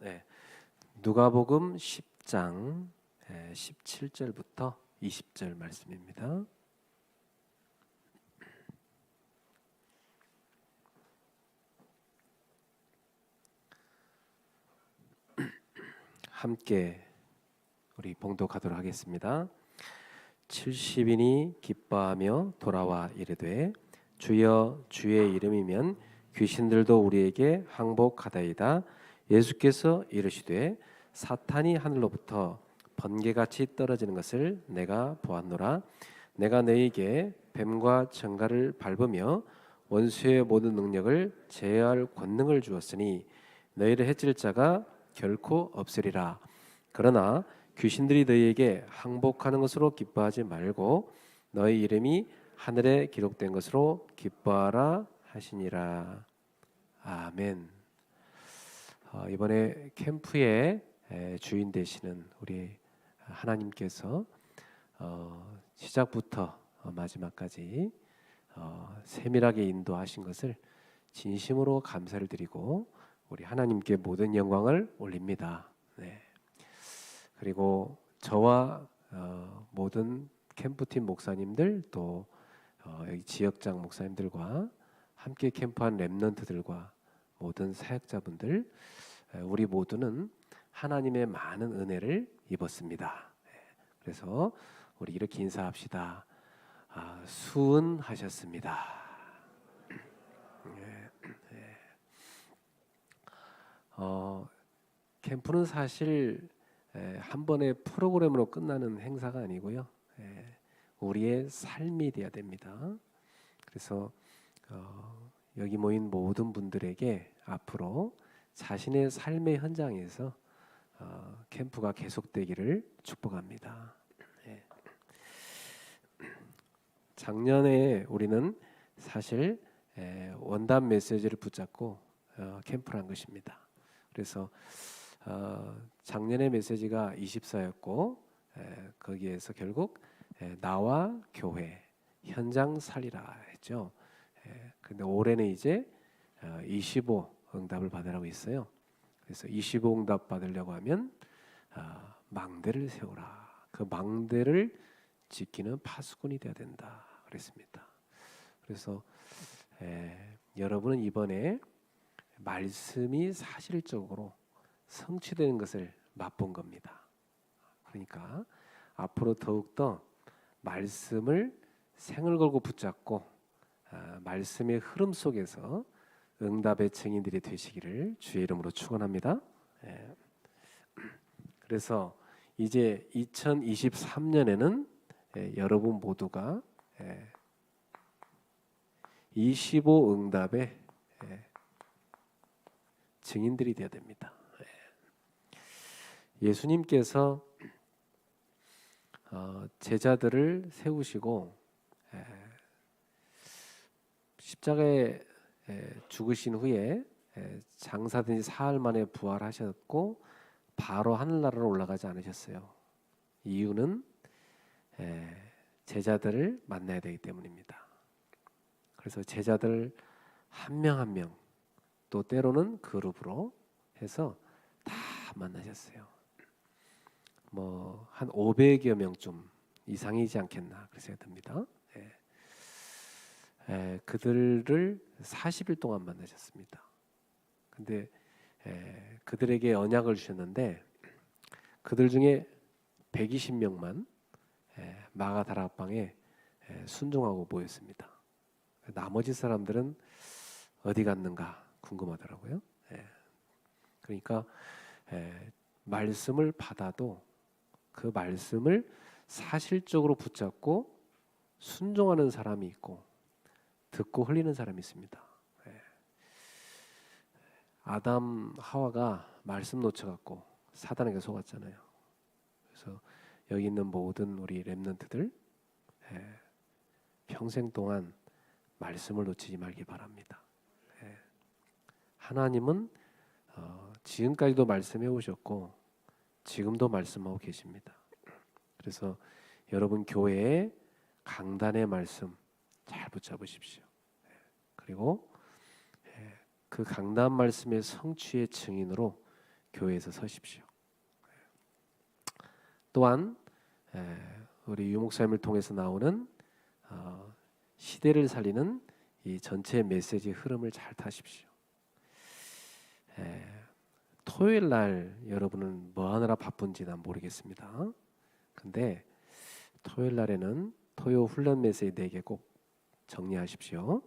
네. 누가복음 10장 17절부터 20절 말씀입니다. 함께 우리 봉독하도록 하겠습니다. 70인이 기뻐하며 돌아와 이르되 주여 주의 이름이면 귀신들도 우리에게 항복하다이다. 예수께서 이르시되 사탄이 하늘로부터 번개같이 떨어지는 것을 내가 보았노라. 내가 너희에게 뱀과 청갈을 밟으며 원수의 모든 능력을 제어할 권능을 주었으니 너희를 해칠 자가 결코 없으리라. 그러나 귀신들이 너희에게 항복하는 것으로 기뻐하지 말고 너희 이름이 하늘에 기록된 것으로 기뻐하라 하시니라. 아멘. 이번에 캠프의 주인 되시는 우리 하나님께서 시작부터 마지막까지 세밀하게 인도하신 것을 진심으로 감사를 드리고 우리 하나님께 모든 영광을 올립니다. 네. 그리고 저와 모든 캠프팀 목사님들 또 여기 지역장 목사님들과 함께 캠프한 렘넌트들과 모든 사역자분들 우리 모두는 하나님의 많은 은혜를 입었습니다. 그래서 우리 이렇게 인사합시다. 수은하셨습니다. 캠프는 사실 한 번의 프로그램으로 끝나는 행사가 아니고요. 우리의 삶이 돼야 됩니다. 그래서 여기 모인 모든 분들에게 앞으로 자신의 삶의 현장에서 캠프가 계속되기를 축복합니다. 작년에 우리는 사실 원단 메시지를 붙잡고 캠프를 한 것입니다. 그래서 작년의 메시지가 24였고 거기에서 결국 나와 교회 현장 살리라 했죠. 근데 올해는 이제 25 응답을 받으라고 있어요. 그래서 25 응답 받으려고 하면 망대를 세우라. 그 망대를 지키는 파수꾼이 되어야 된다 그랬습니다. 그래서 여러분은 이번에 말씀이 사실적으로 성취되는 것을 맛본 겁니다. 그러니까 앞으로 더욱더 말씀을 생을 걸고 붙잡고 말씀의 흐름 속에서 응답의 증인들이 되시기를 주의 이름으로 축원합니다. 그래서 이제 2023년에는 여러분 모두가 25 응답의 증인들이 되어야 됩니다. 예수님께서 제자들을 세우시고 십자가에 죽으신 후에 장사된 지 사흘 만에 부활하셨고 바로 하늘나라로 올라가지 않으셨어요. 이유는 제자들을 만나야 되기 때문입니다. 그래서 제자들 한 명 한 명 또 때로는 그룹으로 해서 다 만나셨어요. 뭐 한 500여 명 좀 이상이지 않겠나 그렇게 생각됩니다. 그들을 40일 동안 만나셨습니다. 근데 그들에게 언약을 주셨는데 그들 중에 120명만 마가다락방에 순종하고 모였습니다. 나머지 사람들은 어디 갔는가 궁금하더라고요. 그러니까 말씀을 받아도 그 말씀을 사실적으로 붙잡고 순종하는 사람이 있고 듣고 흘리는 사람이 있습니다. 아담 하와가 말씀 놓쳐갖고 사단에게 속았잖아요. 그래서 여기 있는 모든 우리 렘넌트들 평생 동안 말씀을 놓치지 말기 바랍니다. 하나님은 지금까지도 말씀해 오셨고 지금도 말씀하고 계십니다. 그래서 여러분 교회에 강단의 말씀 잘 붙잡으십시오. 그리고 그 강단 말씀의 성취의 증인으로 교회에서 서십시오. 또한 우리 유목사님을 통해서 나오는 시대를 살리는 이 전체 메시지 흐름을 잘 타십시오. 토요일 날 여러분은 뭐 하느라 바쁜지 난 모르겠습니다. 근데 토요일 날에는 토요 훈련 메시지 4개 꼭 정리하십시오.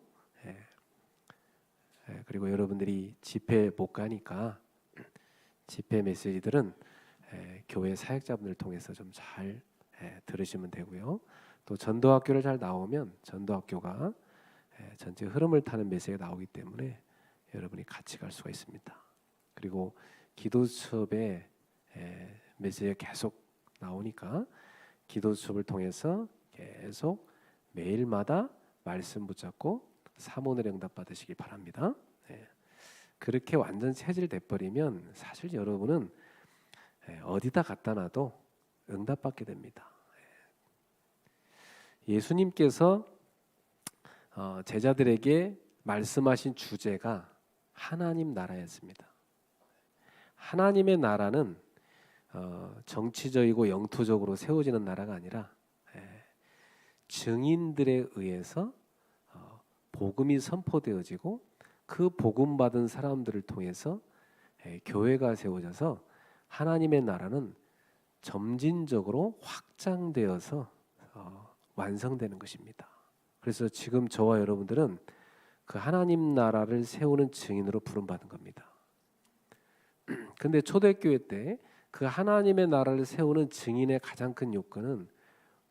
그리고 여러분들이 집회 못 가니까 집회 메시지들은 교회 사역자분들 통해서 좀 잘 들으시면 되고요. 또 전도학교를 잘 나오면 전도학교가 전체 흐름을 타는 메시지가 나오기 때문에 여러분이 같이 갈 수가 있습니다. 그리고 기도 수업에 메시지가 계속 나오니까 기도 수업을 통해서 계속 매일마다 말씀 붙잡고 사모늘 응답 받으시기 바랍니다. 그렇게 완전 체질돼 버리면 사실 여러분은 어디다 갖다 놔도 응답받게 됩니다. 예수님께서 제자들에게 말씀하신 주제가 하나님 나라였습니다. 하나님의 나라는 정치적이고 영토적으로 세워지는 나라가 아니라 증인들에 의해서 복음이 선포되어지고 그 복음 받은 사람들을 통해서 교회가 세워져서 하나님의 나라는 점진적으로 확장되어서 완성되는 것입니다. 그래서 지금 저와 여러분들은 그 하나님 나라를 세우는 증인으로 부름받은 겁니다. 근데 초대교회 때 그 하나님의 나라를 세우는 증인의 가장 큰 요건은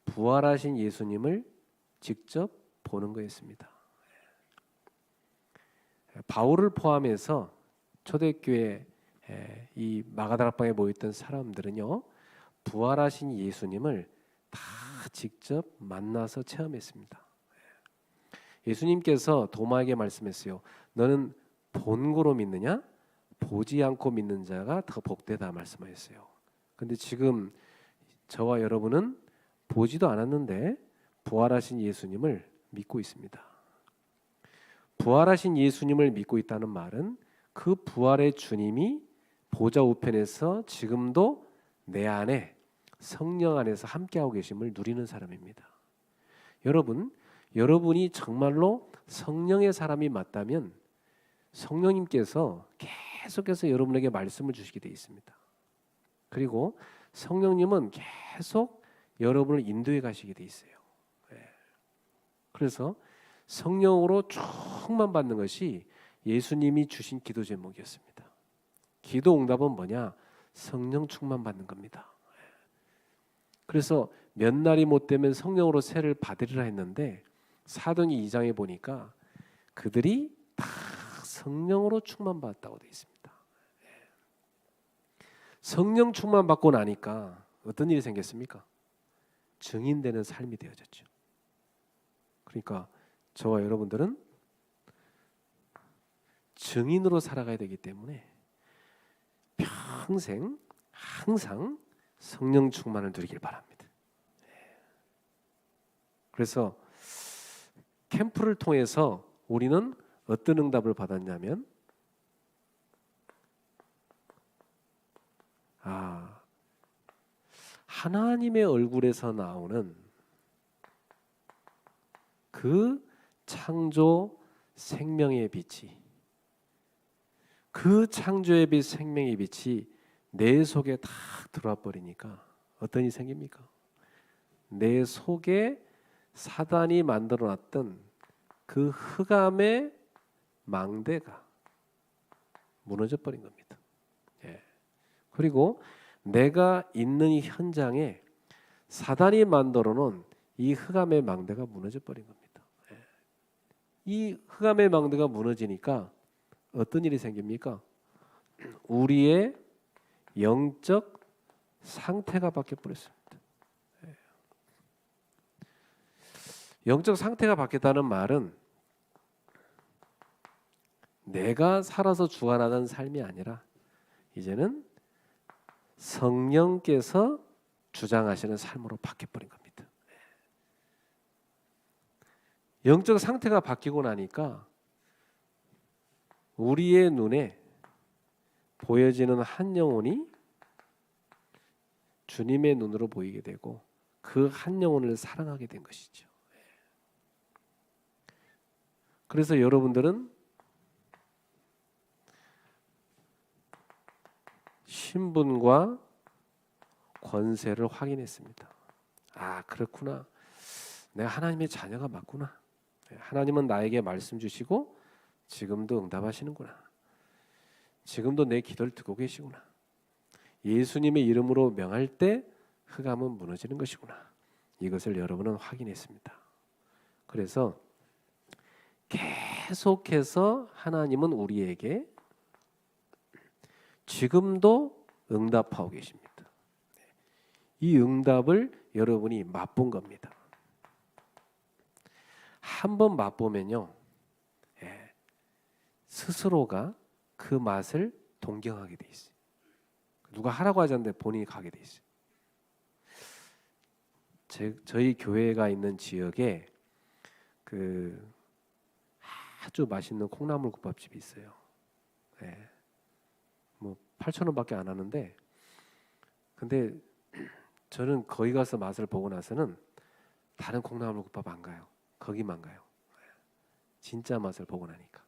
부활하신 예수님을 직접 보는 거였습니다. 바울을 포함해서 초대교회 이 마가다락방에 모였던 사람들은요, 부활하신 예수님을 다 직접 만나서 체험했습니다. 예수님께서 도마에게 말씀했어요. 너는 본고로 믿느냐? 보지 않고 믿는 자가 더 복되다 말씀하셨어요. 근데 지금 저와 여러분은 보지도 않았는데 부활하신 예수님을 믿고 있습니다. 부활하신 예수님을 믿고 있다는 말은 그 부활의 주님이 보좌 우편에서 지금도 내 안에 성령 안에서 함께하고 계심을 누리는 사람입니다. 여러분이 정말로 성령의 사람이 맞다면 성령님께서 계속해서 여러분에게 말씀을 주시게 되어 있습니다. 그리고 성령님은 계속 여러분을 인도해 가시게 되어 있어요. 그래서 성령으로 충만받는 것이 예수님이 주신 기도 제목이었습니다. 기도 응답은 뭐냐? 성령 충만받는 겁니다. 그래서 몇 날이 못 되면 성령으로 세를 받으리라 했는데 사도행전 2장에 보니까 그들이 다 성령으로 충만받았다고 되어 있습니다. 성령 충만받고 나니까 어떤 일이 생겼습니까? 증인되는 삶이 되어졌죠. 그러니까 저와 여러분들은 증인으로 살아가야 되기 때문에 평생 항상 성령 충만을 누리길 바랍니다. 그래서 캠프를 통해서 우리는 어떤 응답을 받았냐면 하나님의 얼굴에서 나오는 그 창조 생명의 빛이, 그 창조의 빛 생명의 빛이 내 속에 다 들어와 버리니까 어떤 일이 생깁니까? 내 속에 사단이 만들어놨던 그 흑암의 망대가 무너져 버린 겁니다. 그리고 내가 있는 이 현장에 사단이 만들어 놓은 이 흑암의 망대가 무너져 버린 겁니다. 이 흑암의 망대가 무너지니까 어떤 일이 생깁니까? 우리의 영적 상태가 바뀌어 버렸습니다. 영적 상태가 바뀌었다는 말은 내가 살아서 주관하는 삶이 아니라 이제는 성령께서 주장하시는 삶으로 바뀌어버린 겁니다. 영적 상태가 바뀌고 나니까 우리의 눈에 보여지는 한 영혼이 주님의 눈으로 보이게 되고 그 한 영혼을 사랑하게 된 것이죠. 그래서 여러분들은 신분과 권세를 확인했습니다. 아, 그렇구나. 내가 하나님의 자녀가 맞구나. 하나님은 나에게 말씀 주시고 지금도 응답하시는구나. 지금도 내 기도를 듣고 계시구나. 예수님의 이름으로 명할 때 흑암은 무너지는 것이구나. 이것을 여러분은 확인했습니다. 그래서 계속해서 하나님은 우리에게 지금도 응답하고 계십니다. 이 응답을 여러분이 맛본 겁니다. 한번 맛보면요, 스스로가 그 맛을 동경하게 돼 있어요. 누가 하라고 하지 않는데 본인이 가게 돼 있어요. 저희 교회가 있는 지역에 그 아주 맛있는 콩나물 국밥집이 있어요. 뭐 8,000원밖에 안 하는데, 근데 저는 거기 가서 맛을 보고 나서는 다른 콩나물 국밥 안 가요. 거기만 가요. 진짜 맛을 보고 나니까.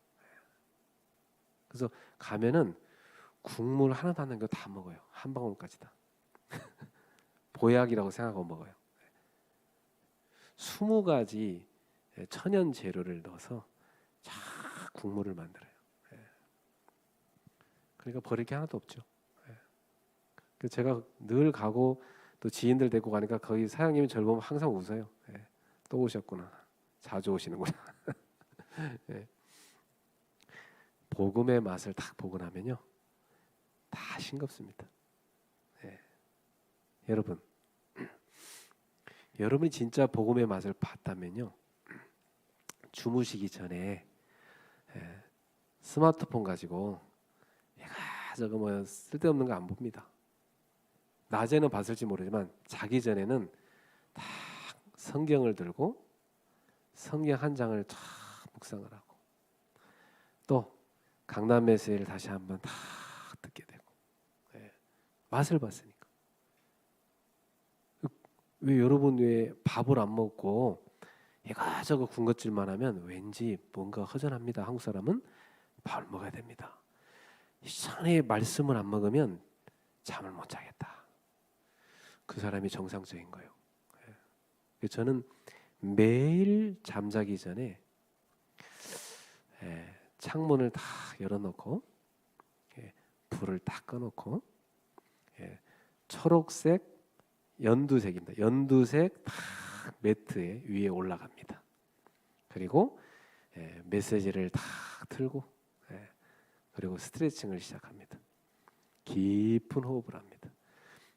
그래서 가면은 국물 하나도 안 남겨 다 먹어요. 한 방울까지 다. 보약이라고 생각하고 먹어요. 20가지 천연 재료를 넣어서 쫙 국물을 만들어요. 그러니까 버릴 게 하나도 없죠. 그래서 제가 늘 가고 또 지인들 데리고 가니까 거기 사장님이 저를 보면 항상 웃어요. 또 오셨구나. 자주 오시는구나. 복음의 맛을 딱 보고 나면요, 다 싱겁습니다. 여러분, 여러분이 진짜 복음의 맛을 봤다면요, 주무시기 전에 스마트폰 가지고 저거 뭐 쓸데없는 거 안 봅니다. 낮에는 봤을지 모르지만 자기 전에는 다 성경을 들고 성경 한 장을 쫙 묵상을 하고 또 강남 메시지를 다시 한번 다 듣게 되고, 맛을 봤으니까. 왜 여러분 왜 밥을 안 먹고 이거저거 군것질만 하면 왠지 뭔가 허전합니다. 한국 사람은 밥을 먹어야 됩니다. 이상하게 말씀을 안 먹으면 잠을 못 자겠다. 그 사람이 정상적인 거예요. 저는 매일 잠자기 전에 창문을 다 열어놓고 불을 다 꺼놓고 초록색, 연두색입니다. 연두색 딱 매트에 위에 올라갑니다. 그리고 메시지를 다 틀고 그리고 스트레칭을 시작합니다. 깊은 호흡을 합니다.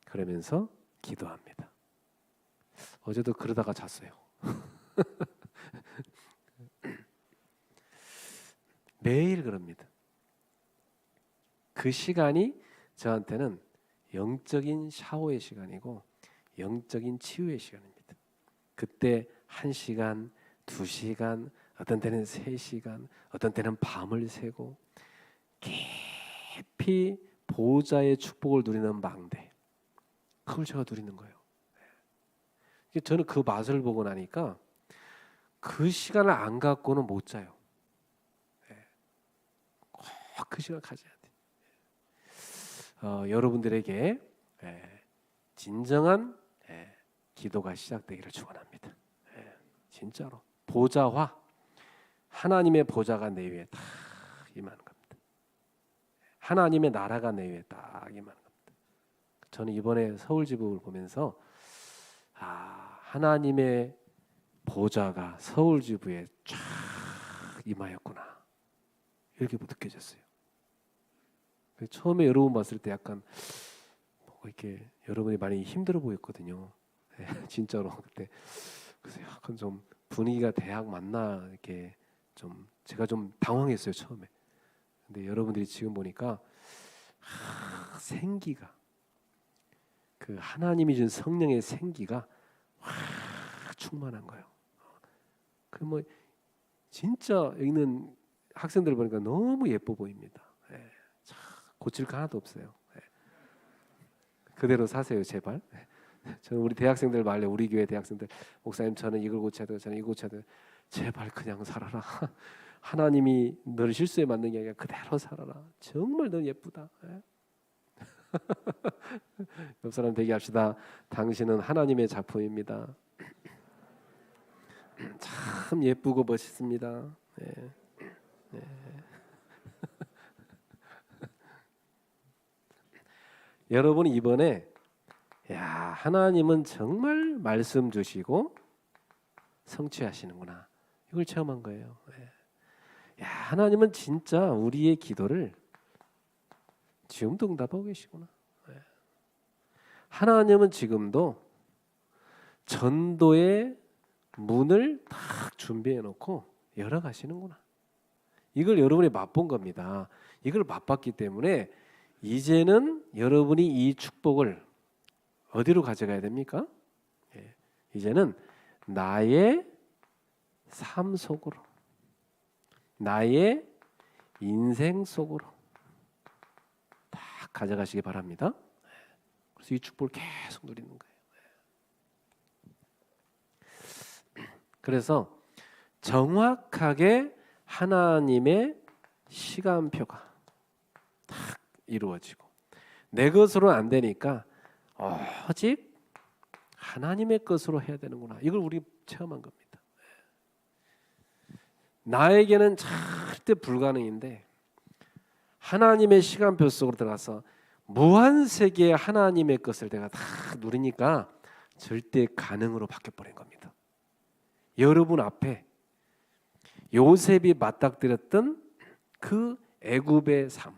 그러면서 기도합니다. 어제도 그러다가 잤어요. 매일 그럽니다. 그 시간이 저한테는 영적인 샤워의 시간이고 영적인 치유의 시간입니다. 그때 1시간, 2시간, 어떤 때는 3시간, 어떤 때는 밤을 새고 깊이 보호자의 축복을 누리는 망대, 그걸 제가 누리는 거예요. 저는 그 맛을 보고 나니까 그 시간을 안 갖고는 못 자요. 꼭 그 시간 가져야 돼. 여러분들에게 진정한 기도가 시작되기를 축원합니다. 진짜로 보좌화, 하나님의 보좌가 내 위에 딱 임하는 겁니다. 하나님의 나라가 내 위에 딱 임하는 겁니다. 저는 이번에 서울지부를 보면서 하나님의 보좌가 서울지부에 쫙 임하였구나, 이렇게 느껴졌어요. 처음에 여러분 봤을 때 약간 이렇게 여러분이 많이 힘들어 보였거든요. 진짜로 그때. 그래서 약간 좀 분위기가 대학 맞나 이렇게 좀 제가 좀 당황했어요 처음에. 근데 여러분들이 지금 보니까 생기가, 그 하나님이 준 성령의 생기가 충만한 거예요. 그 뭐 진짜 여기 있는 학생들 보니까 너무 예뻐 보입니다. 고칠 거 하나도 없어요. 그대로 사세요, 제발. 저는 우리 대학생들 말래, 우리 교회 대학생들, 목사님 저는 이걸 고쳐야 돼요, 저는 이거 고쳐야 돼요. 제발 그냥 살아라. 하나님이 너를 실수에 맞는 게 아니라 그대로 살아라. 정말 너 예쁘다. 옆 사람 대기합시다. 당신은 하나님의 작품입니다. 참 예쁘고 멋있습니다. 네. 네. 여러분 이번에 하나님은 정말 말씀 주시고 성취하시는구나. 이걸 체험한 거예요. 하나님은 진짜 우리의 기도를 지금도 응답하고 계시구나. 하나님은 지금도 전도의 문을 딱 준비해 놓고 열어가시는구나. 이걸 여러분이 맛본 겁니다. 이걸 맛봤기 때문에 이제는 여러분이 이 축복을 어디로 가져가야 됩니까? 이제는 나의 삶 속으로, 나의 인생 속으로 다 가져가시기 바랍니다. 그래서 이 축복을 계속 누리는 거예요. 그래서 정확하게 하나님의 시간표가 딱 이루어지고 내 것으로 안 되니까 오직 하나님의 것으로 해야 되는구나. 이걸 우리 체험한 겁니다. 나에게는 절대 불가능인데 하나님의 시간표 속으로 들어가서 무한세계의 하나님의 것을 내가 다 누리니까 절대 가능으로 바뀌어버린 겁니다. 여러분 앞에 요셉이 맞닥뜨렸던 그 애굽의 삶,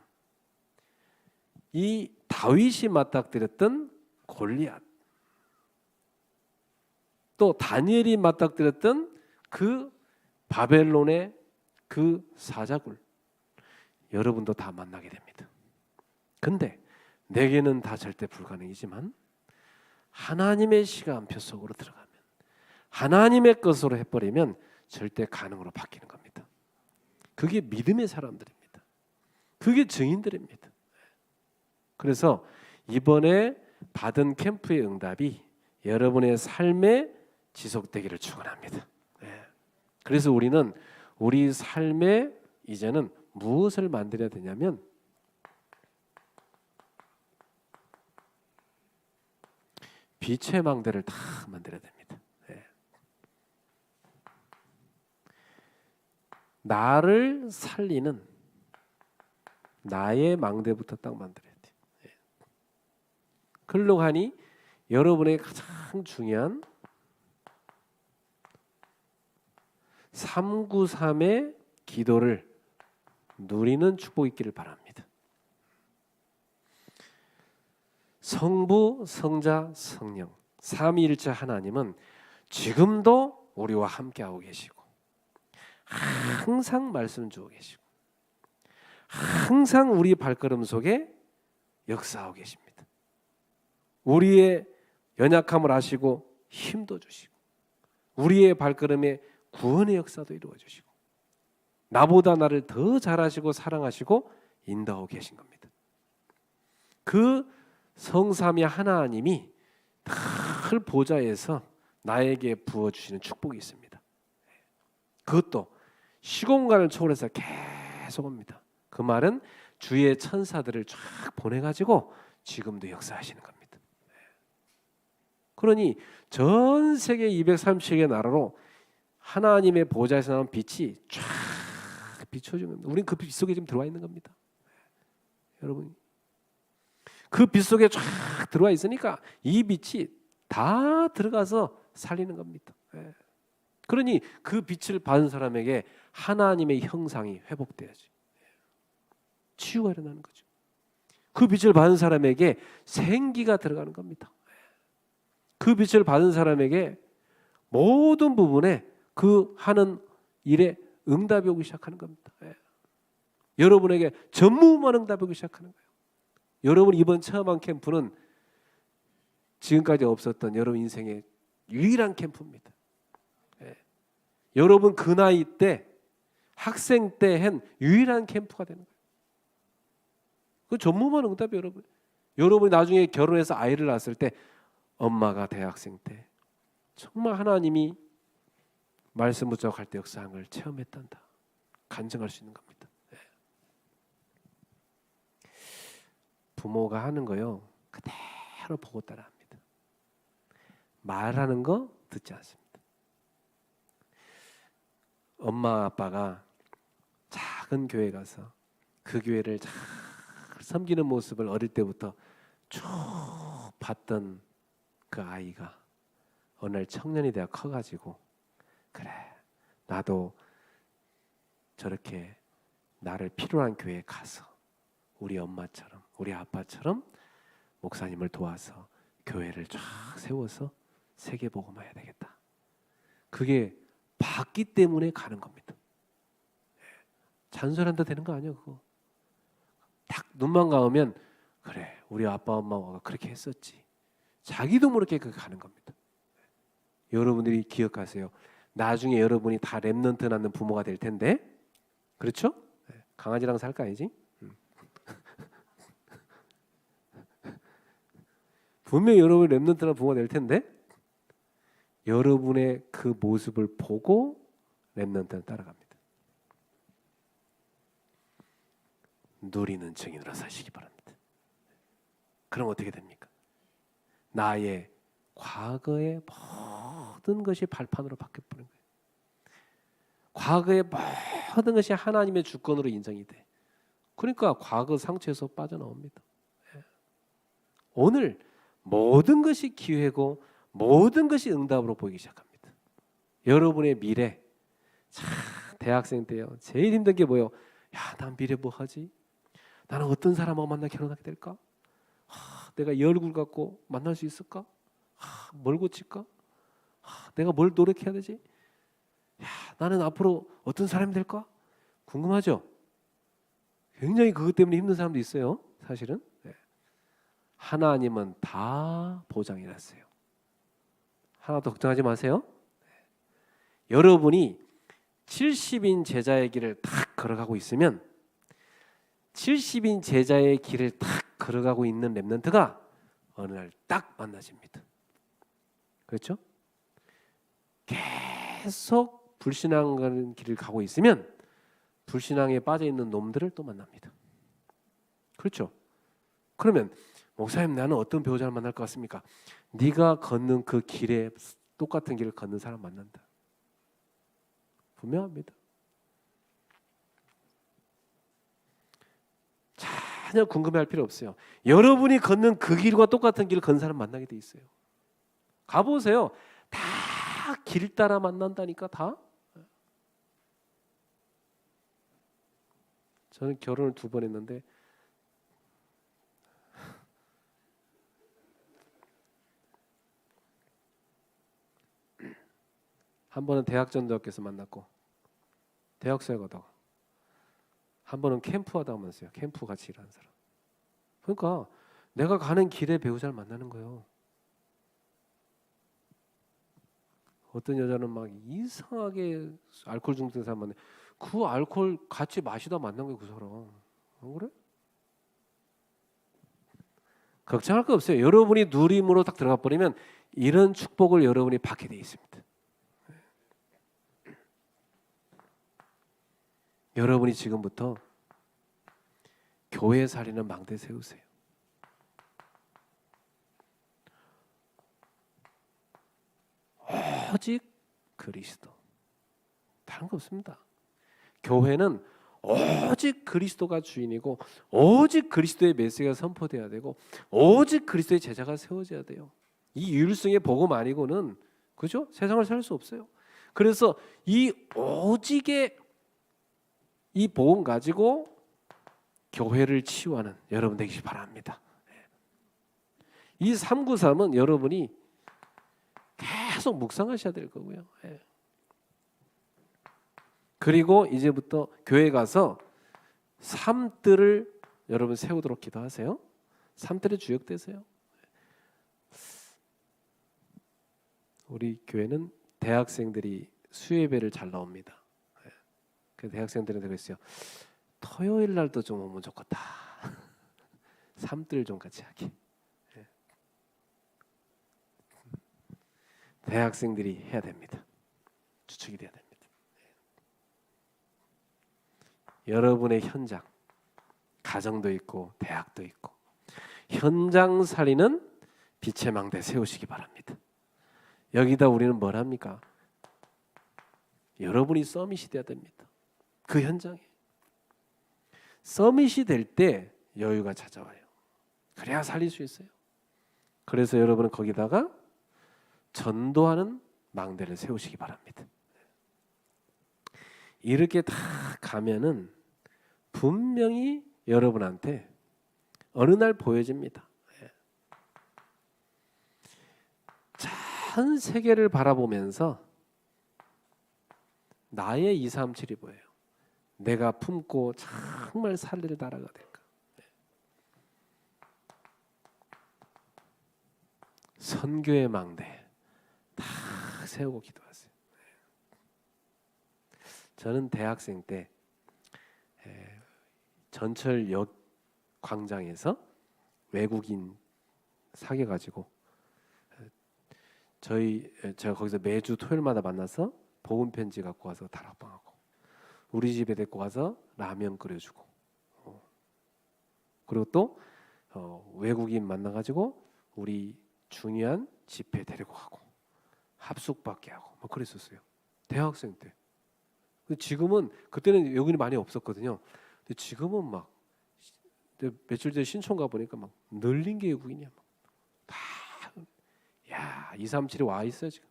이 다윗이 맞닥뜨렸던 골리앗, 또 다니엘이 맞닥뜨렸던 그 바벨론의 그 사자굴, 여러분도 다 만나게 됩니다. 근데 내게는 다 절대 불가능이지만 하나님의 시간표 속으로 들어가면, 하나님의 것으로 해버리면 절대 가능으로 바뀌는 겁니다. 그게 믿음의 사람들입니다. 그게 증인들입니다. 그래서 이번에 받은 캠프의 응답이 여러분의 삶에 지속되기를 축원합니다. 그래서 우리는 우리 삶에 이제는 무엇을 만들어야 되냐면 빛의 망대를 다 만들어야 됩니다. 나를 살리는 나의 망대부터 딱 만들어야 돼요. 그러려고 하니 여러분의 가장 중요한 393의 기도를 누리는 축복이 있기를 바랍니다. 성부, 성자, 성령 삼위일체 하나님은 지금도 우리와 함께하고 계시고 항상 말씀 주고 계시고 항상 우리 발걸음 속에 역사하고 계십니다. 우리의 연약함을 아시고 힘도 주시고 우리의 발걸음에 구원의 역사도 이루어 주시고 나보다 나를 더 잘하시고 사랑하시고 인도하고 계신 겁니다. 그 성삼위 하나님이 늘 보좌에서 나에게 부어주시는 축복이 있습니다. 그것도 시공간을 초월해서 계속 옵니다. 그 말은 주의 천사들을 쫙 보내가지고 지금도 역사하시는 겁니다. 그러니 전 세계 230개 나라로 하나님의 보좌에서 나온 빛이 쫙 비춰주는 겁니다. 우리는 그 빛 속에 지금 들어와 있는 겁니다. 여러분, 그 빛 속에 쫙 들어와 있으니까 이 빛이 다 들어가서 살리는 겁니다. 그러니 그 빛을 받은 사람에게 하나님의 형상이 회복돼야지. 치유가 일어나는 거죠. 그 빛을 받은 사람에게 생기가 들어가는 겁니다. 그 빛을 받은 사람에게 모든 부분에 그 하는 일에 응답이 오기 시작하는 겁니다. 여러분에게 전무후무한 응답이 오기 시작하는 거예요. 여러분 이번 체험한 캠프는 지금까지 없었던 여러분 인생의 유일한 캠프입니다. 여러분 그 나이 때 학생 때 한 유일한 캠프가 되는 거예요. 그 전무만 응답이 여러분. 여러분이 나중에 결혼해서 아이를 낳았을 때 엄마가 대학생 때 정말 하나님이 말씀 붙잡고 할 때 역사한 걸 체험했단다. 간증할 수 있는 겁니다. 부모가 하는 거요 그대로 보고 따라합니다. 말하는 거 듣지 않습니다. 엄마 아빠가 작은 교회 가서 그 교회를 잘 섬기는 모습을 어릴 때부터 쭉 봤던 그 아이가 어느 날 청년이 되어 커가지고 그래 나도 저렇게 나를 필요로 한 교회에 가서 우리 엄마처럼 우리 아빠처럼 목사님을 도와서 교회를 쫙 세워서 세계복음화해야 되겠다. 그게 봤기 때문에 가는 겁니다. 잔소리한다 되는 거 아니야 그거. 딱 눈만 감으면 그래 우리 아빠 엄마가 그렇게 했었지. 자기도 모르게 그 가는 겁니다. 여러분들이 기억하세요. 나중에 여러분이 다 렘넌트 낳는 부모가 될 텐데 그렇죠? 강아지랑 살까 아니지? 분명히 여러분이 렘넌트 낳는 부모가 될 텐데 여러분의 그 모습을 보고 렘넌트는 따라갑니다. 누리는 증인으로 사시기 바랍니다. 그럼 어떻게 됩니까? 나의 과거의 모든 것이 발판으로 바뀌어버린 거예요. 과거의 모든 것이 하나님의 주권으로 인정이 돼. 그러니까 과거 상처에서 빠져나옵니다. 오늘 모든 것이 기회고 모든 것이 응답으로 보이기 시작합니다. 여러분의 미래, 자, 대학생 때요. 제일 힘든 게 뭐예요? 야, 난 미래 뭐 하지? 나는 어떤 사람하고 만나 결혼하게 될까? 내가 이 얼굴 갖고 만날 수 있을까? 뭘 고칠까? 내가 뭘 노력해야 되지? 야, 나는 앞으로 어떤 사람이 될까? 궁금하죠? 굉장히 그것 때문에 힘든 사람도 있어요. 사실은. 하나님은 다 보장해놨어요. 하나도 걱정하지 마세요. 여러분이 70인 제자의 길을 탁 걸어가고 있으면 70인 제자의 길을 탁 걸어가고 있는 렘넌트가 어느 날 딱 만나집니다. 그렇죠? 계속 불신앙하는 길을 가고 있으면 불신앙에 빠져 있는 놈들을 또 만납니다. 그렇죠? 그러면 목사님 나는 어떤 배우자를 만날 것 같습니까? 네가 걷는 그 길에 똑같은 길을 걷는 사람 만난다. 분명합니다. 전혀 궁금해할 필요 없어요. 여러분이 걷는 그 길과 똑같은 길을 걷는 사람 만나게 돼 있어요. 가보세요. 다 길 따라 만난다니까 다. 저는 결혼을 2번 했는데 한 번은 대학전도학교에서 만났고 대학생에 가다가 한 번은 캠프하다 만났어요. 캠프 같이 일하는 사람. 그러니까 내가 가는 길에 배우자를 만나는 거예요. 어떤 여자는 막 이상하게 알코올 중독된 사람 만나. 그 알코올 같이 마시다 만난 거예요, 그 사람. 안 그래? 걱정할 거 없어요. 여러분이 누림으로 딱 들어가 버리면 이런 축복을 여러분이 받게 돼 있습니다. 여러분이 지금부터 교회 살리는 망대 세우세요. 오직 그리스도. 다른 거 없습니다. 교회는 오직 그리스도가 주인이고 오직 그리스도의 메시지가 선포돼야 되고 오직 그리스도의 제자가 세워져야 돼요. 이 유일성의 복음 아니고는 그죠? 세상을 살 수 없어요. 그래서 이 오직의 이 복음 가지고 교회를 치유하는 여러분 되시기 바랍니다. 이 393은 여러분이 계속 묵상하셔야 될 거고요. 그리고 이제부터 교회 가서 삶들을 여러분 세우도록 기도하세요. 삶들의 주역되세요. 우리 교회는 대학생들이 수예배를 잘 나옵니다. 그 대학생들한테 그랬어요. 토요일 날도 좀 오면 좋겠다. 삶들 좀 같이 하게. 대학생들이 해야 됩니다. 주축이 돼야 됩니다. 여러분의 현장, 가정도 있고 대학도 있고 현장 살리는 빛의 망대 세우시기 바랍니다. 여기다 우리는 뭘 합니까? 여러분이 서밋이 돼야 됩니다. 그 현장에 서밋이 될 때 여유가 찾아와요. 그래야 살릴 수 있어요. 그래서 여러분은 거기다가 전도하는 망대를 세우시기 바랍니다. 이렇게 다 가면은 분명히 여러분한테 어느 날 보여집니다. 전 세계를 바라보면서 나의 237이 보여요. 내가 품고 정말 살릴 나라가 될까. 선교의 망대 다 세우고 기도하세요. 저는 대학생 때 전철역 광장에서 외국인 사귀어가지고 제가 거기서 매주 토요일마다 만나서 복음 편지 갖고 와서 다락방하고 우리 집에 데리고 가서 라면 끓여주고 그리고 또 외국인 만나가지고 우리 중요한 집회 데리고 가고 합숙받게 하고 뭐 그랬었어요. 대학생 때. 지금은 그때는 외국인이 많이 없었거든요. 근데 지금은 막 며칠 전에 신촌 가 보니까 막 늘린 게 외국인이야. 다 야 237이 와 있어요 지금.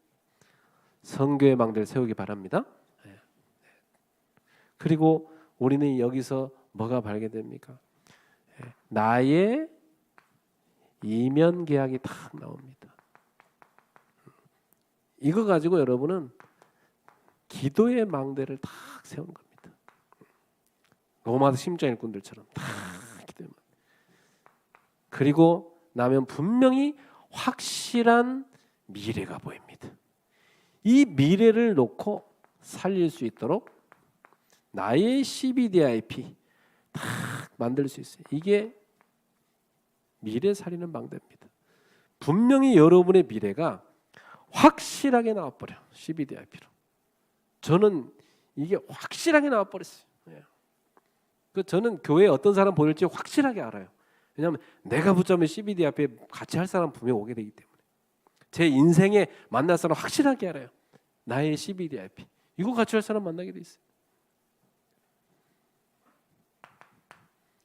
선교의 망대를 세우기 바랍니다. 그리고 우리는 여기서 뭐가 발견됩니까? 나의 이면 계약이 딱 나옵니다. 이거 가지고 여러분은 기도의 망대를 딱 세운 겁니다. 로마서 심장 일꾼들처럼 딱 기도의 망대. 그리고 나면 분명히 확실한 미래가 보입니다. 이 미래를 놓고 살릴 수 있도록 나의 CBDIP 딱 만들 수 있어요. 이게 미래 살리는 방법입니다. 분명히 여러분의 미래가 확실하게 나와버려. CBDIP로. 저는 이게 확실하게 나와버렸어요. 저는 교회에 어떤 사람 보낼지 확실하게 알아요. 왜냐하면 내가 붙잡은 CBDIP에 같이 할 사람 분명 오게 되기 때문에 제 인생에 만날 사람 확실하게 알아요. 나의 CBDIP. 이거 같이 할 사람 만나게 돼 있어요.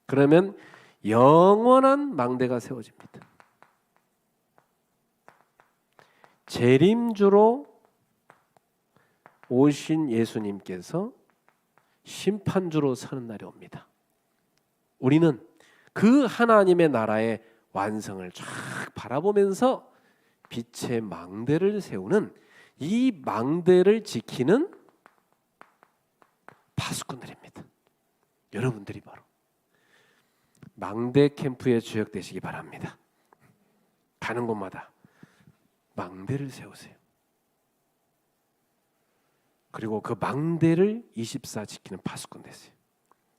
그러면 영원한 망대가 세워집니다. 재림주로 오신 예수님께서 심판주로 서는 날이 옵니다. 우리는 그 하나님의 나라의 완성을 쫙 바라보면서 빛의 망대를 세우는 이 망대를 지키는 파수꾼들입니다. 여러분들이 바로 망대 캠프의 주역 되시기 바랍니다. 가는 곳마다 망대를 세우세요. 그리고 그 망대를 24 지키는 파수꾼 되세요.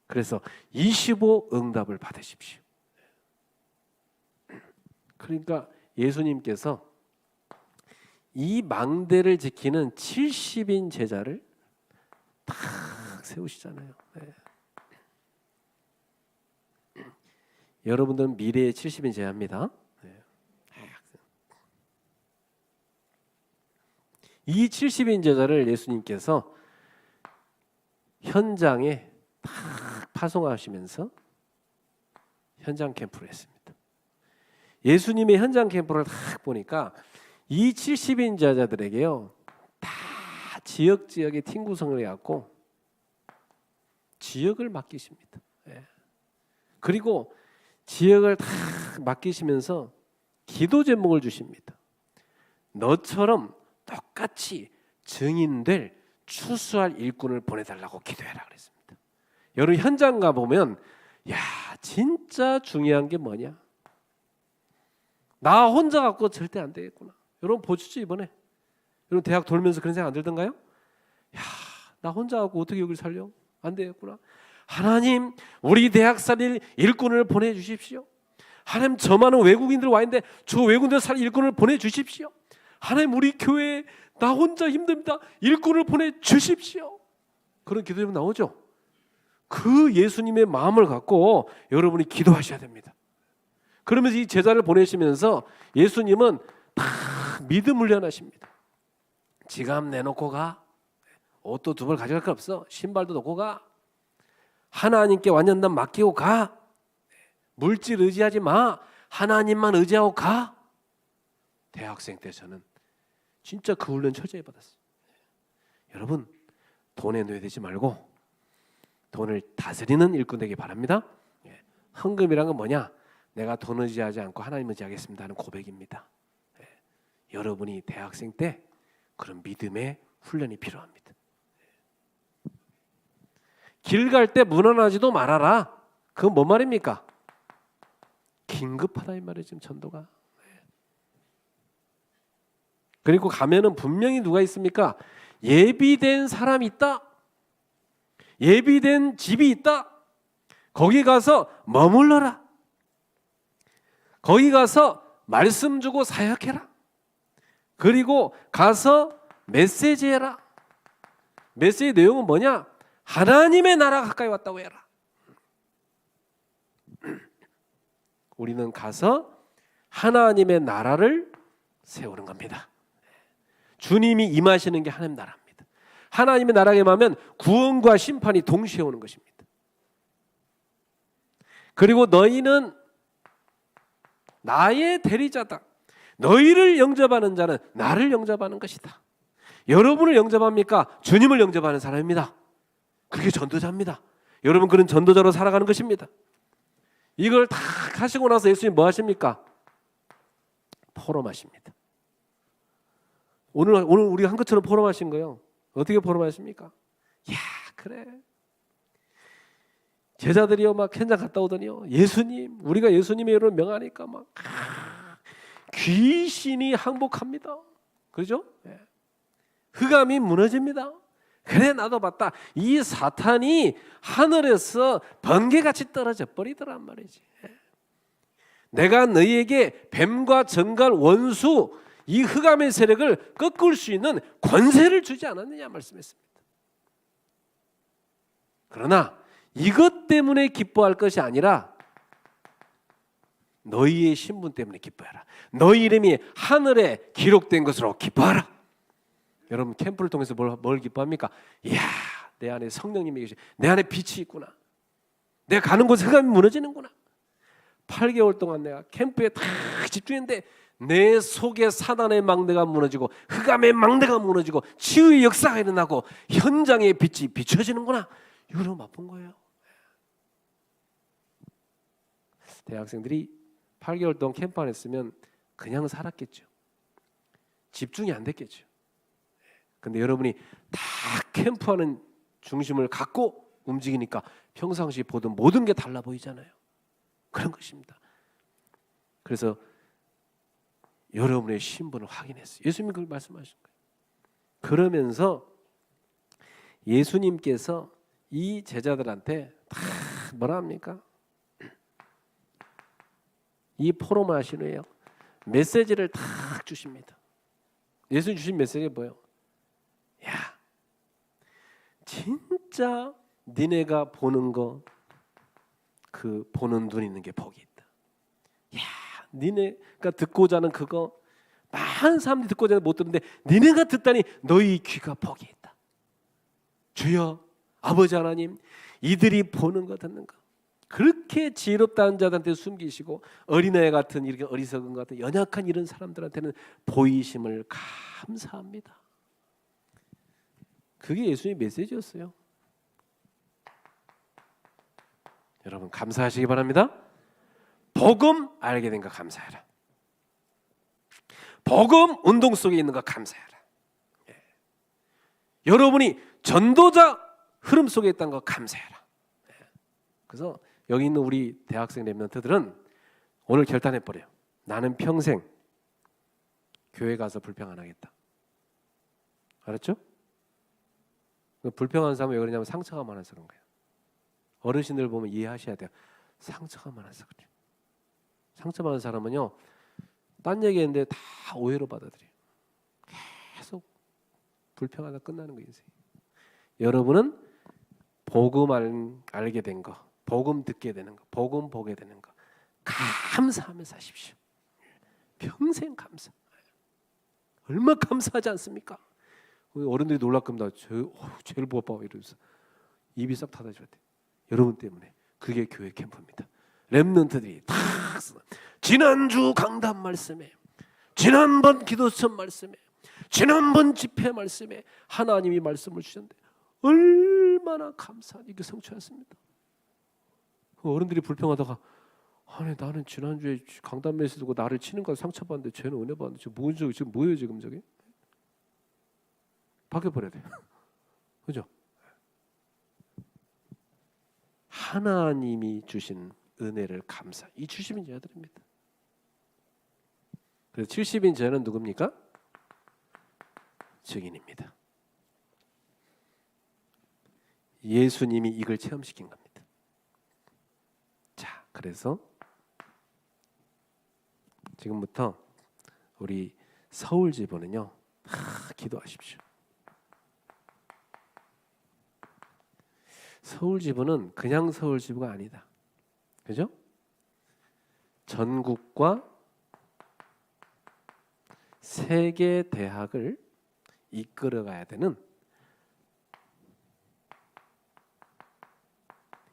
그래서 25 응답을 받으십시오. 그러니까 예수님께서 이 망대를 지키는 70인 제자를 딱 세우시잖아요. 네. 여러분들은 미래의 70인 제자입니다. 네. 이 70인 제자를 예수님께서 현장에 딱 파송하시면서 현장 캠프를 했습니다. 예수님의 현장 캠프를 딱 보니까 이 70인 제자들에게요 다 지역의 팀 구성을 해갖고 지역을 맡기십니다. 그리고 지역을 다 맡기시면서 기도 제목을 주십니다. 너처럼 똑같이 증인될 추수할 일꾼을 보내달라고 기도해라 그랬습니다. 여러분 현장 가보면 야 진짜 중요한 게 뭐냐? 나 혼자 갖고 절대 안 되겠구나. 여러분 보시죠 이번에. 여러분 대학 돌면서 그런 생각 안 들던가요? 야 나 혼자 갖고 어떻게 여기를 살려? 안 되겠구나. 하나님 우리 대학 살릴 일꾼을 보내주십시오. 하나님 저 많은 외국인들 와 있는데 저 외국인들 살 일꾼을 보내주십시오. 하나님 우리 교회에 나 혼자 힘듭니다. 일꾼을 보내주십시오. 그런 기도가 나오죠. 그 예수님의 마음을 갖고 여러분이 기도하셔야 됩니다. 그러면서 이 제자를 보내시면서 예수님은 다 믿음 훈련하십니다. 지갑 내놓고 가. 옷도 두 벌 가져갈 거 없어. 신발도 놓고 가. 하나님께 완전 난 맡기고 가. 물질 의지하지 마. 하나님만 의지하고 가. 대학생 때 저는 진짜 그 훈련 철저히 받았어요. 여러분 돈에 노예되지 말고 돈을 다스리는 일꾼 되기 바랍니다. 헌금이란 건 뭐냐? 내가 돈 의지하지 않고 하나님 의지하겠습니다 하는 고백입니다. 여러분이 대학생 때 그런 믿음의 훈련이 필요합니다. 길 갈 때 무난하지도 말아라. 그건 뭔 말입니까? 긴급하다 이 말이에요. 지금 전도가. 그리고 가면은 분명히 누가 있습니까? 예비된 사람이 있다. 예비된 집이 있다. 거기 가서 머물러라. 거기 가서 말씀 주고 사역해라. 그리고 가서 메시지해라. 메시지 내용은 뭐냐? 하나님의 나라 가까이 왔다고 해라. 우리는 가서 하나님의 나라를 세우는 겁니다. 주님이 임하시는 게 하나님 나라입니다. 하나님의 나라에 임하면 구원과 심판이 동시에 오는 것입니다. 그리고 너희는 나의 대리자다. 너희를 영접하는 자는 나를 영접하는 것이다. 여러분을 영접합니까? 주님을 영접하는 사람입니다. 그게 전도자입니다. 여러분 그런 전도자로 살아가는 것입니다. 이걸 다 하시고 나서 예수님 뭐 하십니까? 포럼하십니다. 오늘 우리가 한 것처럼 포럼하신 거예요. 어떻게 포럼하십니까? 야 그래 제자들이요 막 현장 갔다 오더니요 예수님 우리가 예수님의 이름을 명하니까 막 귀신이 항복합니다. 그렇죠? 흑암이 무너집니다. 그래 나도 봤다. 이 사탄이 하늘에서 번개같이 떨어져 버리더란 말이지. 내가 너희에게 뱀과 정갈 원수 이 흑암의 세력을 꺾을 수 있는 권세를 주지 않았느냐 말씀했습니다. 그러나 이것 때문에 기뻐할 것이 아니라 너희의 신분 때문에 기뻐해라. 너희 이름이 하늘에 기록된 것으로 기뻐하라. 여러분 캠프를 통해서 뭘 기뻐합니까? 이야 내 안에 성령님이 계시, 내 안에 빛이 있구나. 내가 가는 곳에 흑암이 무너지는구나. 8개월 동안 내가 캠프에 다 집중했는데 내 속에 사단의 망대가 무너지고 흑암의 망대가 무너지고 치유의 역사가 일어나고 현장의 빛이 비춰지는구나. 이걸 맛본 거예요. 대학생들이 8개월 동안 캠프 안 했으면 그냥 살았겠죠. 집중이 안 됐겠죠. 근데 여러분이 다 캠프하는 중심을 갖고 움직이니까 평상시 보던 모든 게 달라 보이잖아요. 그런 것입니다. 그래서 여러분의 신분을 확인했어요. 예수님이 그걸 말씀하신 거예요. 그러면서 예수님께서 이 제자들한테 다 뭐라 합니까? 이 포럼을 하신 후에요. 메시지를 딱 주십니다. 예수님 주신 메시지가 뭐예요? 야, 진짜 니네가 보는 거, 그 보는 눈 있는 게 복이 있다. 야, 니네가 듣고자 하는 그거 많은 사람들이 듣고자 하는 못 듣는데 니네가 듣다니 너희 귀가 복이 있다. 주여, 아버지 하나님, 이들이 보는 거 듣는 거 그렇게 지혜롭다는 자들한테 숨기시고 어린애 같은 이렇게 어리석은 것 같은 연약한 이런 사람들한테는 보이심을 감사합니다. 그게 예수님의 메시지였어요. 여러분 감사하시기 바랍니다. 복음 알게 된 거 감사해라. 복음 운동 속에 있는 거 감사해라. 여러분이 전도자 흐름 속에 있다는 거 감사해라. 그래서 여기 있는 우리 대학생 랩런트들은 오늘 결단해버려요. 나는 평생 교회 가서 불평 안 하겠다. 알았죠? 불평하는 사람은 왜 그러냐면 상처가 많아서 그런 거예요. 어르신들 보면 이해하셔야 돼요. 상처가 많아서 그래요. 상처받은 사람은요, 딴 얘기했는데 다 오해로 받아들여요. 계속 불평하다 끝나는 거예요, 인생. 여러분은 복음 알게 된 거, 복음 듣게 되는 거, 복음 보게 되는 거 감사하며 사십시오. 평생 감사. 얼마나 감사하지 않습니까? 어른들이 놀랍습니다. 죄를 보아봐 이러면서 입이 싹 닫아줘야 돼. 여러분 때문에. 그게 교회 캠프입니다. 렘넌트들이 다 지난주 강단 말씀에, 지난번 기도선 말씀에, 지난번 집회 말씀에 하나님이 말씀을 주셨는데 얼마나 감사한 이게 성취했습니다. 어른들이 불평하다가 아니 나는 지난주에 강단 메시지 듣고 나를 치는 거 상처받는데 쟤는 은혜 받는데 지금 뭐예요 지금 저게? 바뀌어버려야 돼요. 그죠? 하나님이 주신 은혜를 감사. 이 70인 자들입니다. 그래서 70인 자는 누굽니까? 증인입니다. 예수님이 이걸 체험시킨 겁니다. 자, 그래서 지금부터 우리 서울 지부는요, 기도하십시오. 서울 지부는 그냥 서울 지부가 아니다. 그죠? 전국과 세계 대학을 이끌어가야 되는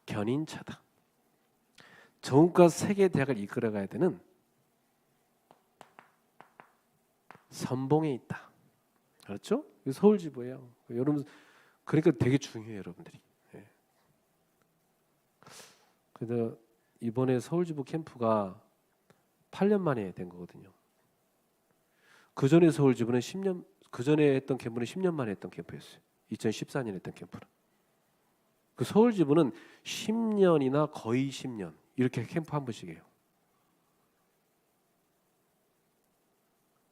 견인차다. 전국과 세계 대학을 이끌어가야 되는 선봉에 있다. 그렇죠? 서울 지부예요. 여러분, 그러니까 되게 중요해요, 여러분들이. 예. 그래서 이번에 서울 지부 캠프가 8년 만에 된 거거든요. 그 전에 서울 지부는 10년, 그 전에 했던 캠프는 10년 만에 했던 캠프였어요. 2014년에 했던 캠프는. 그 서울 지부는 10년이나 거의 10년 이렇게 캠프 한 번씩 해요.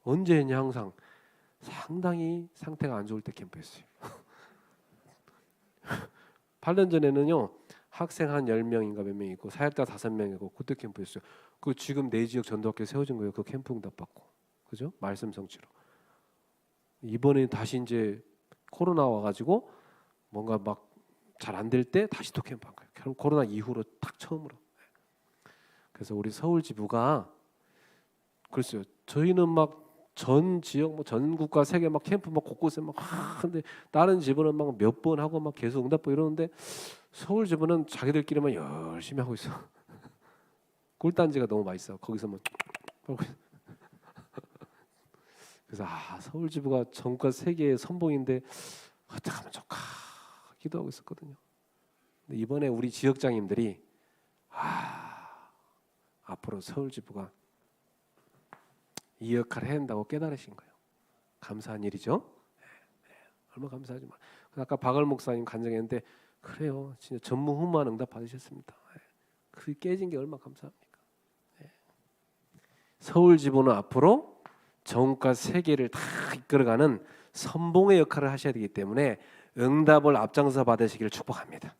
언제 했냐? 항상 상당히 상태가 안 좋을 때 캠프했어요. 8년 전에는요, 학생 한 10명인가 몇 명 있고 사역자 5명이고 그때 캠프였어요. 그 지금 내 지역 전도학교 세워진 거예요. 그 캠프 응답 받고. 그죠? 말씀 성취로. 이번에 다시 이제 코로나 와가지고 뭔가 막 잘 안 될 때 다시 또 캠프 한 거예요. 그럼 코로나 이후로 딱 처음으로. 그래서 우리 서울 지부가 글쎄요. 저희는 막 전 지역 뭐 전국과 세계 막 캠프 막 곳곳에 막 근데 다른 지부는 막 몇 번 하고 막 계속 응답받고 이러는데 서울 지부는 자기들끼리만 열심히 하고 있어. 꿀단지가 너무 맛있어. 거기서 뭐 그래서 서울 지부가 전국과 세계의 선봉인데 어떻게 하면 좋을까 기도하고 있었거든요. 근데 이번에 우리 지역장님들이 앞으로 서울 지부가 이 역할을 해야 한다고 깨달으신 거예요. 감사한 일이죠. 얼마나 감사하지 마. 아까 박을 목사님 간증했는데 그래요. 진짜 전무후무한 응답 받으셨습니다. 그 깨진 게 얼마나 감사합니까. 서울 지부는 앞으로 전국과 세계를 다 이끌어가는 선봉의 역할을 하셔야 되기 때문에 응답을 앞장서 받으시기를 축복합니다.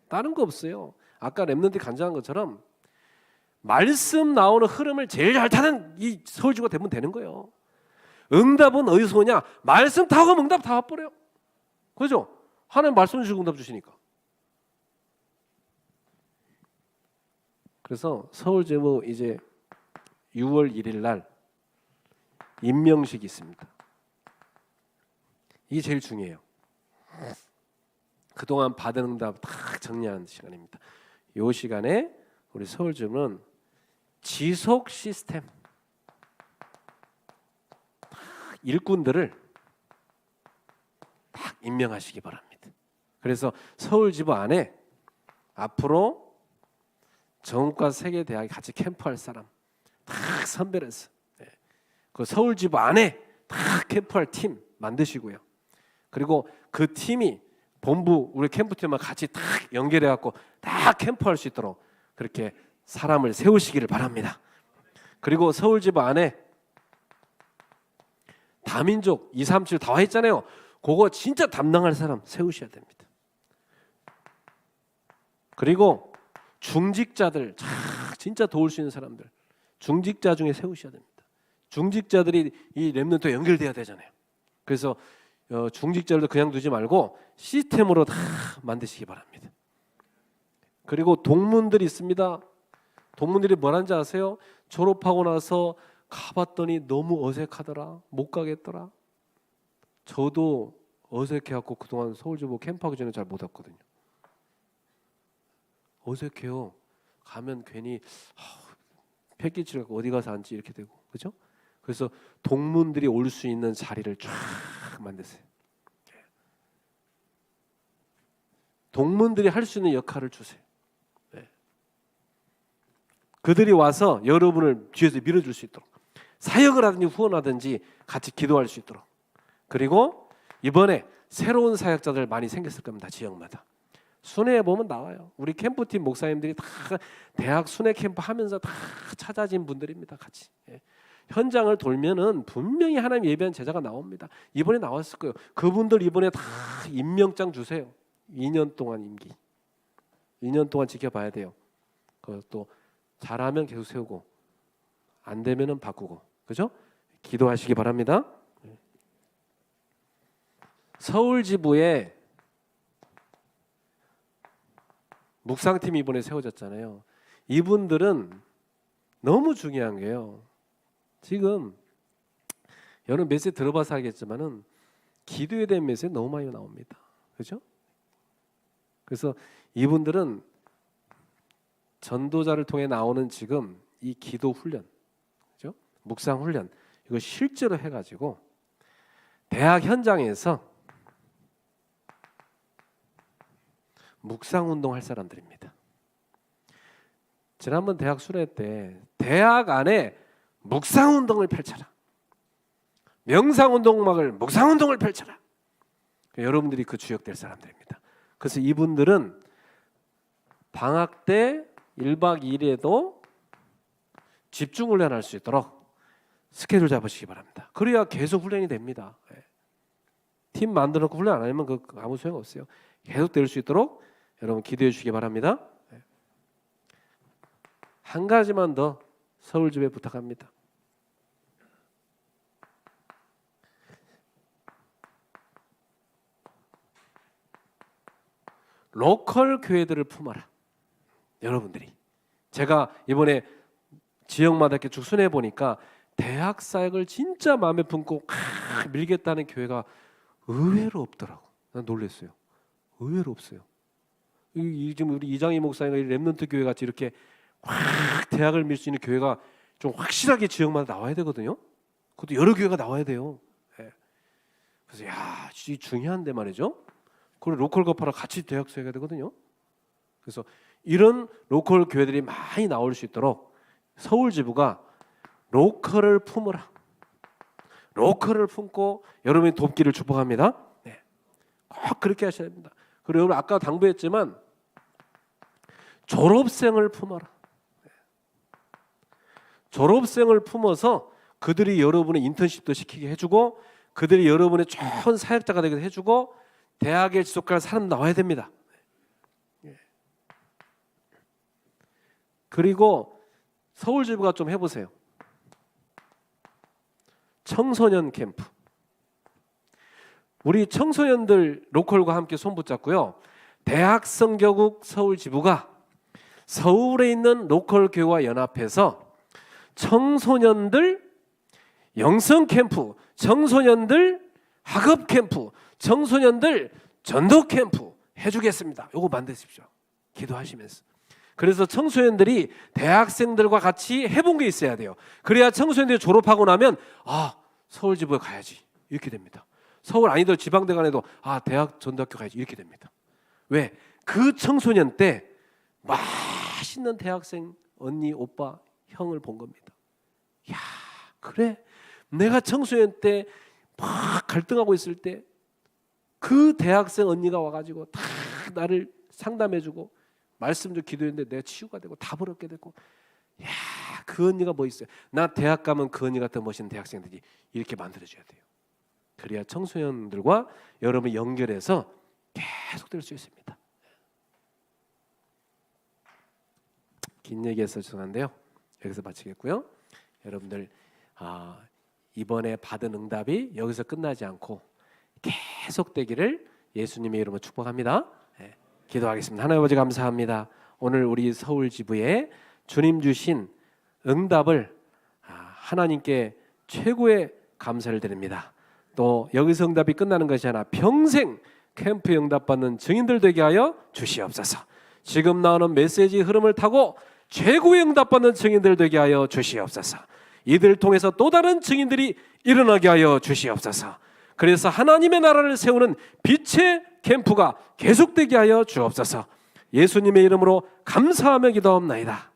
다른 거 없어요. 아까 렘넌트 간증한 것처럼 말씀 나오는 흐름을 제일 잘 타는 이 서울지구가 되면 되는 거예요. 응답은 어디서 오냐? 말씀 타고 가면 응답 다 와버려요. 그죠? 하나님 말씀 주시고 응답 주시니까. 그래서 서울지부 이제 6월 1일 날 임명식이 있습니다. 이게 제일 중요해요. 그동안 받은 응답 다 정리하는 시간입니다. 이 시간에 우리 서울지부는 지속 시스템 일꾼들을 딱 임명하시기 바랍니다. 그래서 서울지부 안에 앞으로 전국과 세계 대학에 같이 캠프할 사람 딱 선별을 해서 그 서울지부 안에 딱 캠프할 팀 만드시고요. 그리고 그 팀이 본부 우리 캠프팀과 같이 딱 연결해 갖고 딱 캠프할 수 있도록 그렇게 사람을 세우시기를 바랍니다. 그리고 서울지부 안에 다민족 237 다 와 있잖아요. 그거 진짜 담당할 사람 세우셔야 됩니다. 그리고 중직자들 진짜 도울 수 있는 사람들 중직자 중에 세우셔야 됩니다. 중직자들이 이 렘넌트와 연결돼야 되잖아요. 그래서 중직자들도 그냥 두지 말고 시스템으로 다 만드시기 바랍니다. 그리고 동문들이 있습니다. 동문들이 뭐라는지 아세요? 졸업하고 나서 가봤더니 너무 어색하더라. 못 가겠더라. 저도 어색해갖고 그동안 서울지부 캠프하기 전에 잘 못 왔거든요. 어색해요. 가면 괜히 패키지를 어디 가서 앉지 이렇게 되고, 그죠? 그래서 동문들이 올 수 있는 자리를 쫙 만드세요. 동문들이 할 수 있는 역할을 주세요. 그들이 와서 여러분을 뒤에서 밀어줄 수 있도록, 사역을 하든지 후원하든지 같이 기도할 수 있도록. 그리고 이번에 새로운 사역자들 많이 생겼을 겁니다. 지역마다 순회에 보면 나와요. 우리 캠프팀 목사님들이 다 대학 순회 캠프 하면서 다 찾아진 분들입니다. 같이 현장을 돌면은 분명히 하나님 예배한 제자가 나옵니다. 이번에 나왔을 거예요. 그분들 이번에 다 임명장 주세요. 2년 동안 임기, 2년 동안 지켜봐야 돼요. 그것도 잘하면 계속 세우고 안 되면은 바꾸고, 그죠? 기도하시기 바랍니다. 서울 지부에 묵상팀이 이번에 세워졌잖아요. 이분들은 너무 중요한 게요. 지금 여러분 메시지 들어봐서 알겠지만은 기도에 대한 메시지 너무 많이 나옵니다. 그죠? 그래서 이분들은 전도자를 통해 나오는 지금 이 기도 훈련, 그죠? 묵상 훈련, 이거 실제로 해가지고 대학 현장에서 묵상 운동할 사람들입니다. 지난번 대학 수련회 때 대학 안에 묵상 운동을 펼쳐라, 명상 운동막을 묵상 운동을 펼쳐라. 여러분들이 그 주역 될 사람들입니다. 그래서 이분들은 방학 때 1박 2일에도 집중 훈련할 수 있도록 스케줄 잡으시기 바랍니다. 그래야 계속 훈련이 됩니다. 팀 만들어 놓고 훈련 안 하면 그 아무 소용 없어요. 계속 될 수 있도록 여러분 기도해 주시기 바랍니다. 한 가지만 더 서울집에 부탁합니다. 로컬 교회들을 품어라. 여러분들이, 제가 이번에 지역마다 이렇게 쭉 순회 보니까 대학 사역을 진짜 마음에 품고 밀겠다는 교회가 의외로 없더라고. 난 놀랐어요. 의외로 없어요. 지금 우리 이장희 목사님과 렘넌트 교회 같이 이렇게 확 대학을 밀 수 있는 교회가 좀 확실하게 지역마다 나와야 되거든요. 그것도 여러 교회가 나와야 돼요. 그래서 야, 이 중요한데 말이죠. 그리고 로컬 거파랑 같이 대학 사역해야 되거든요. 그래서 이런 로컬 교회들이 많이 나올 수 있도록 서울 지부가 로컬을 품으라. 로컬을 품고 여러분의 돕기를 축복합니다. 꼭 그렇게 하셔야 됩니다. 그리고 여러분 아까 당부했지만 졸업생을 품어라. 졸업생을 품어서 그들이 여러분의 인턴십도 시키게 해주고 그들이 여러분의 좋은 사역자가 되게 해주고 대학에 지속할 사람 나와야 됩니다. 그리고 서울지부가 좀 해보세요. 청소년 캠프. 우리 청소년들 로컬과 함께 손 붙잡고요. 대학성교국 서울지부가 서울에 있는 로컬 교회와 연합해서 청소년들 영성 캠프, 청소년들 학업 캠프, 청소년들 전도 캠프 해주겠습니다. 요거 만드십시오. 기도하시면서. 그래서 청소년들이 대학생들과 같이 해본 게 있어야 돼요. 그래야 청소년들이 졸업하고 나면 서울지부에 가야지 이렇게 됩니다. 서울 아니더라도 지방대 간에도 대학 전도학교 가야지 이렇게 됩니다. 왜? 그 청소년 때 맛있는 대학생 언니, 오빠, 형을 본 겁니다. 야, 그래? 내가 청소년 때 막 갈등하고 있을 때 그 대학생 언니가 와가지고 다 나를 상담해주고 말씀도 기도했는데 내가 치유가 되고 답을 얻게 되고, 야, 그 언니가 뭐 있어요? 나 대학 가면 그 언니 같은 멋있는 대학생들이 이렇게 만들어줘야 돼요. 그래야 청소년들과 여러분 연결해서 계속 될 수 있습니다. 긴 얘기해서 죄송한데요. 여기서 마치겠고요. 여러분들 이번에 받은 응답이 여기서 끝나지 않고 계속되기를 예수님의 이름으로 축복합니다. 네, 기도하겠습니다. 하나님 아버지 감사합니다. 오늘 우리 서울 지부에 주님 주신 응답을 하나님께 최고의 감사를 드립니다. 또 여기서 응답이 끝나는 것이 아니라 평생 캠프에 응답받는 증인들 되게 하여 주시옵소서. 지금 나오는 메시지 흐름을 타고 최고의 응답받는 증인들 되게 하여 주시옵소서. 이들을 통해서 또 다른 증인들이 일어나게 하여 주시옵소서. 그래서 하나님의 나라를 세우는 빛의 캠프가 계속되게 하여 주옵소서. 예수님의 이름으로 감사하며 기도합나이다.